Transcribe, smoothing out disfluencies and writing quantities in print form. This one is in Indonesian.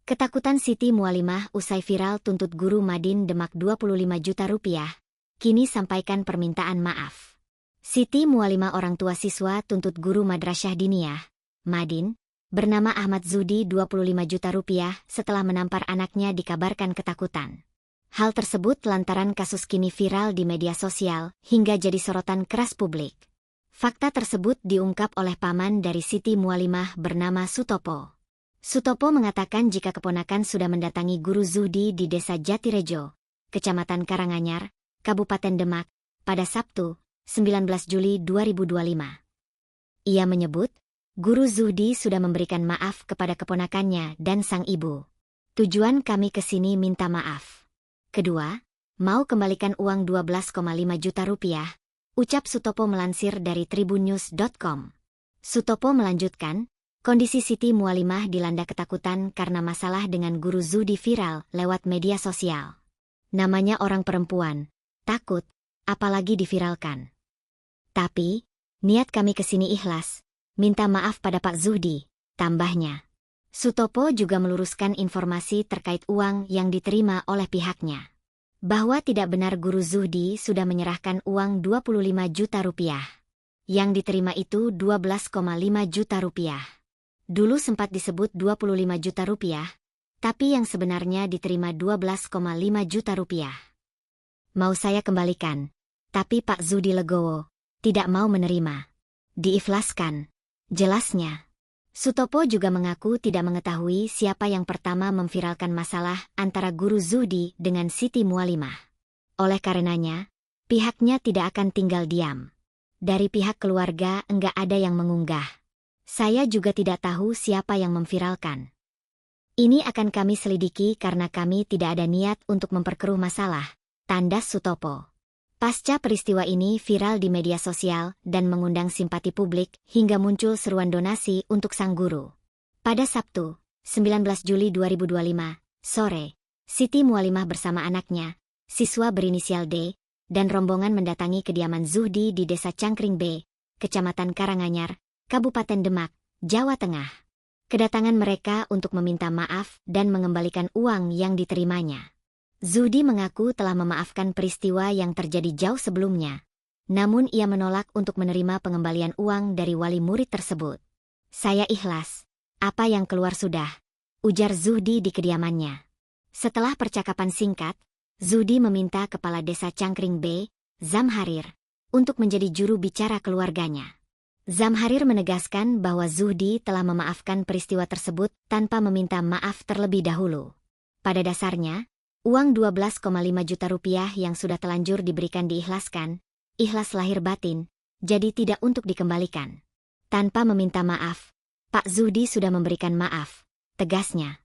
Ketakutan Siti Mualimah usai viral tuntut guru Madin Demak 25 juta rupiah, kini sampaikan permintaan maaf. Siti Mualimah orang tua siswa tuntut guru Madrasah Diniyah, Madin, bernama Ahmad Zudi 25 juta rupiah setelah menampar anaknya dikabarkan ketakutan. Hal tersebut lantaran kasus kini viral di media sosial hingga jadi sorotan keras publik. Fakta tersebut diungkap oleh paman dari Siti Mualimah bernama Sutopo. Sutopo mengatakan jika keponakan sudah mendatangi guru Zudi di Desa Jatirejo, Kecamatan Karanganyar, Kabupaten Demak, pada Sabtu, 19 Juli 2025. Ia menyebut, guru Zudi sudah memberikan maaf kepada keponakannya dan sang ibu. Tujuan kami ke sini minta maaf. Kedua, mau kembalikan uang 12,5 juta rupiah, ucap Sutopo melansir dari tribunnews.com. Sutopo melanjutkan, kondisi Siti Mualimah dilanda ketakutan karena masalah dengan guru Zudi viral lewat media sosial. Namanya orang perempuan, takut, apalagi diviralkan. Tapi, niat kami kesini ikhlas, minta maaf pada Pak Zudi, tambahnya. Sutopo juga meluruskan informasi terkait uang yang diterima oleh pihaknya. Bahwa tidak benar guru Zudi sudah menyerahkan uang 25 juta rupiah. Yang diterima itu 12,5 juta rupiah. Dulu sempat disebut 25 juta rupiah, tapi yang sebenarnya diterima 12,5 juta rupiah. Mau saya kembalikan, tapi Pak Zudi legowo, tidak mau menerima. Diikhlaskan, jelasnya. Sutopo juga mengaku tidak mengetahui siapa yang pertama memviralkan masalah antara guru Zudi dengan Siti Mualimah. Oleh karenanya, pihaknya tidak akan tinggal diam. Dari pihak keluarga enggak ada yang mengunggah. Saya juga tidak tahu siapa yang memviralkan. Ini akan kami selidiki karena kami tidak ada niat untuk memperkeruh masalah, tandas Sutopo. Pasca peristiwa ini viral di media sosial dan mengundang simpati publik hingga muncul seruan donasi untuk sang guru. Pada Sabtu, 19 Juli 2025, sore, Siti Mualimah bersama anaknya, siswa berinisial D, dan rombongan mendatangi kediaman Zudi di Desa Cangkring B, Kecamatan Karanganyar, Kabupaten Demak, Jawa Tengah. Kedatangan mereka untuk meminta maaf dan mengembalikan uang yang diterimanya. Zudi mengaku telah memaafkan peristiwa yang terjadi jauh sebelumnya. Namun ia menolak untuk menerima pengembalian uang dari wali murid tersebut. Saya ikhlas. Apa yang keluar sudah, ujar Zudi di kediamannya. Setelah percakapan singkat, Zudi meminta Kepala Desa Cangkring B, Zamharir, untuk menjadi juru bicara keluarganya. Zamharir menegaskan bahwa Zudi telah memaafkan peristiwa tersebut tanpa meminta maaf terlebih dahulu. Pada dasarnya, uang 12,5 juta rupiah yang sudah telanjur diberikan diikhlaskan, ikhlas lahir batin, jadi tidak untuk dikembalikan. Tanpa meminta maaf, Pak Zudi sudah memberikan maaf, tegasnya.